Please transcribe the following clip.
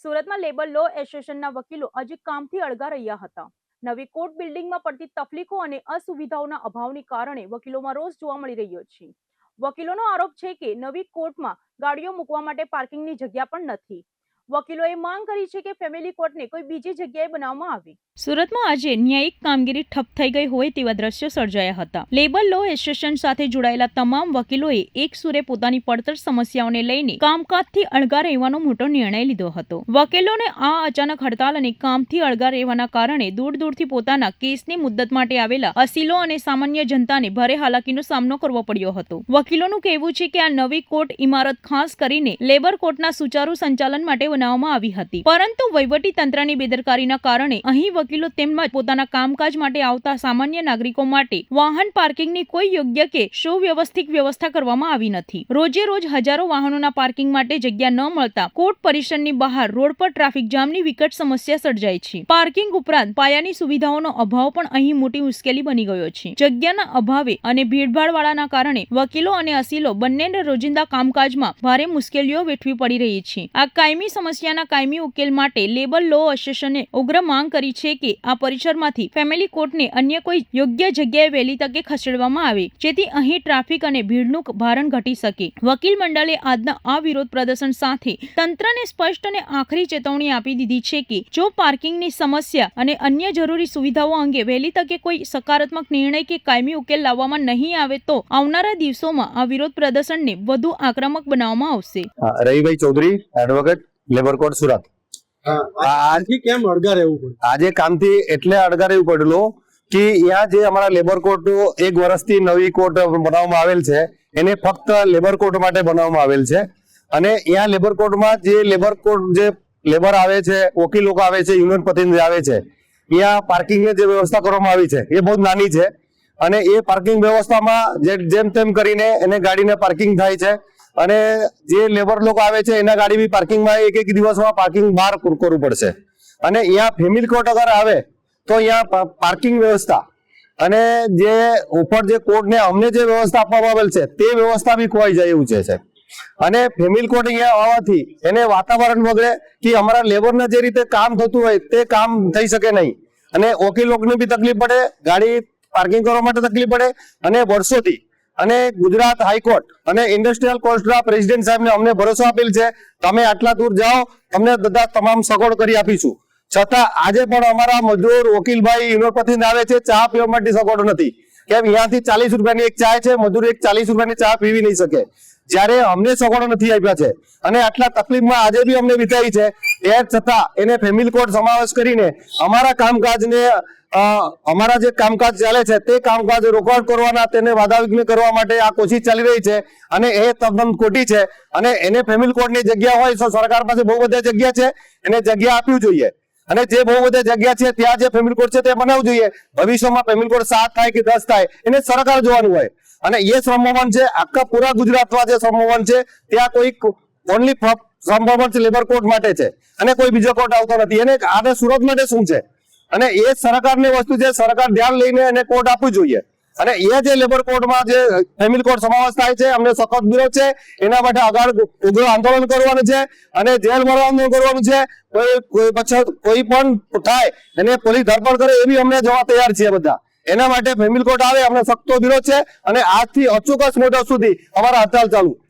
સુરતમાં લેબર લો એસોસિએશનના વકીલો હજી કામથી અળગા રહ્યા હતા. નવી કોર્ટ બિલ્ડિંગમાં પડતી તકલીફો અને અસુવિધાઓના અભાવને કારણે વકીલોમાં રોષ જોવા મળી રહ્યો છે. વકીલોનો આરોપ છે કે નવી કોર્ટમાં ગાડીઓ મૂકવા માટે પાર્કિંગની જગ્યા પણ નથી. વકીલોએ માંગ કરી છે કે ફેમિલી કોર્ટને કોઈ બીજી જગ્યાએ બનાવવામાં આવે. સુરતમાં આજે ન્યાયિક કામગીરી ઠપ થઈ ગઈ હોય તેવા દ્રશ્યો સર્જાયા હતા. લેબર લો એસોસિએશન સાથે જોડાયેલા તમામ વકીલોએ એક સુરે પોતાની પડતર સમસ્યાઓને લઈને કામકાજથી અળગા રહેવાનો મોટો નિર્ણય લીધો હતો. વકીલોને આ અચાનક હડતાલ અને કામથી અળગા રહેવાના કારણે દૂર દૂરથી પોતાના કેસની મુદ્દત માટે આવેલા અસીલો અને સામાન્ય જનતાને ભારે હાલાકીનો સામનો કરવો પડ્યો હતો. વકીલોનું કહેવું છે કે આ નવી કોર્ટ ઇમારત ખાસ કરીને લેબર કોર્ટના સુચારુ સંચાલન માટે બનાવવામાં આવી હતી, પરંતુ વહીવટી તંત્રની બેદરકારીના કારણે અહીં વકીલો તેમજ પોતાના કામકાજ માટે આવતા સામાન્ય નાગરિકો માટે વાહન પાર્કિંગની કોઈ યોગ્ય કે સુવ્યવસ્થિત વ્યવસ્થા કરવામાં આવી નથી. રોજે રોજ હજારો વાહનોના પાર્કિંગ માટે જગ્યા ન મળતા કોર્ટ પરિસરની બહાર રોડ પર ટ્રાફિક જામની વિકટ સમસ્યા સર્જાય છે. પાર્કિંગ ઉપરાંત પાયાની સુવિધાઓનો અભાવ પણ અહીં મોટી મુશ્કેલી બની ગયો છે. જગ્યાના અભાવે અને ભીડભાડવાળાના કારણે વકીલો અને અસીલો બંનેને રોજિંદા કામકાજમાં ભારે મુશ્કેલીઓ વેઠવી પડી રહી છે. આ કાયમી સમસ્યાના કાયમી ઉકેલ માટે લેબર લો એસોસિએશને ઉગ્ર માંગ કરી છે કે આ પરિસરમાંથી ફેમિલી કોર્ટને અન્ય કોઈ યોગ્ય જગ્યાએ વહેલી તકે ખસેડવામાં આવે, જેથી અહીં ટ્રાફિક અને ભીડનું ભારણ ઘટી શકે. વકીલ મંડળે આજના આ વિરોધ પ્રદર્શન સાથે તંત્રને સ્પષ્ટ અને આખરી ચેતવણી આપી દીધી છે કે જો પાર્કિંગની સમસ્યા અને અન્ય જરૂરી સુવિધાઓ અંગે વહેલી તકે કોઈ સકારાત્મક નિર્ણય કે કાયમી ઉકેલ લાવવામાં નહીં આવે તો આવનારા દિવસોમાં આ વિરોધ પ્રદર્શનને વધુ આક્રમક બનાવવામાં આવશે. Ravibhai Chaudhary, advocate, labour court, Surat. આજથી કેમ અડગા રહેવું પડ્યું? આજે કામથી એટલે અડગા રહેવું પડેલું કે અહીંયા જે અમારા લેબર કોર્ટ 1 વર્ષથી નવી કોર્ટ બનાવવામાં આવેલ છે, એને ફક્ત લેબર કોર્ટ માટે બનાવવામાં આવેલ છે. અને અહીંયા લેબર કોર્ટમાં જે લેબર આવે છે, વકીલ લોકો આવે છે, યુનિયન પ્રતિનિધિ આવે છે, અહીંયા પાર્કિંગની જે વ્યવસ્થા કરવામાં આવી છે એ બહુ નાની છે. અને એ પાર્કિંગ વ્યવસ્થામાં જેમ તેમ કરીને એને ગાડીને પાર્કિંગ થાય છે. અને જે લેબર લોકો આવે છે એના ગાડી બી પાર્કિંગમાં એક દિવસમાં પાર્કિંગ બહાર કરવું પડશે. અને અહીંયા ફેમિલી કોર્ટ અગર આવે તો અહીંયા પાર્કિંગ વ્યવસ્થા અને જે ઉપર જે કોર્ટને અમને જે વ્યવસ્થા આપવામાં આવેલ છે તે વ્યવસ્થા બી ખોવાઈ જાય એવું છે. અને ફેમિલી કોર્ટ અહીંયા આવવાથી એને વાતાવરણ બગડે કે અમારા લેબરના જે રીતે કામ થતું હોય તે કામ થઈ શકે નહીં. અને વકીલ લોકોને બી તકલીફ પડે, ગાડી પાર્કિંગ કરવા માટે તકલીફ પડે. અને વર્ષોથી અને ગુજરાત હાઈકોર્ટ અને ઇન્ડસ્ટ્રીયલ કોર્ટના પ્રેસિડેન્ટ સાહેબને અમને ભરોસો આપેલ છે, તમે આટલા દૂર જાઓ, તમને બધા તમામ સગવડ કરી આપીશું. છતાં આજે પણ અમારા મજૂર વકીલભાઈ યુનિવર્સિટી આવે છે, ચા પીવા માટે સગવડ નથી. કેમ? અહીંયાથી 40 રૂપિયાની એક ચા છે, મજૂર એક 40 રૂપિયાની ચા પીવી નહીં શકે, જ્યારે અમને સગવડો નથી આપ્યા છે. અને આટલા તકલીફમાં આજે બી અમને વિતાઈ છે, એ છતાં એને ફેમિલી કોર્ટ સમાવેશ કરીને અમારા કામકાજને અમારા જે કામકાજ ચાલે છે તે કામકાજ રોકવાડ કરવાના, તેને બાધા વિઘ્ન કરવા માટે આ કોશિશ ચાલી રહી છે. અને એ તદ્દન ખોટી છે. અને એને ફેમિલી કોર્ટની જગ્યા હોય તો સરકાર પાસે બહુ બધી જગ્યા છે, એને જગ્યા આપવી જોઈએ. અને જે બહુ બધી જગ્યા છે ત્યાં જે ફેમિલી કોર્ટ છે તે બનાવવું જોઈએ. ભવિષ્યમાં ફેમિલી કોર્ટ 7 થાય કે 10 થાય એને સરકાર જોવાનું હોય. અને એ શ્રમભવન છે આખા પૂરા ગુજરાતમાં જે શ્રમભવન છે ત્યાં કોઈ ઓનલી શ્રમભવન લેબર કોર્ટ માટે છે અને કોઈ બીજો કોર્ટ આવતો નથી. એને આને સુરત માટે શું છે? અને એ સરકારની વસ્તુ છે, સરકાર ધ્યાન લઈને એને કોર્ટ આપવું જોઈએ. અને એ જે લેબર કોર્ટમાં જે ફેમિલી કોર્ટ સમાવેશ થાય છે, અમને સખત વિરોધ છે. એના માટે આગળ ઉગ્ર આંદોલન કરવાનું છે અને જેલ આંદોલન કરવાનું છે. કોઈ પણ થાય એને પોલીસ ધરપકડ કરે એ બી અમને જવા તૈયાર છીએ બધા. એના માટે ફેમિલી કોર્ટ આવે અમને સખ્ત વિરોધ છે. અને આજથી અચૂક મોટા સુધી અમારા હડતાલ ચાલુ.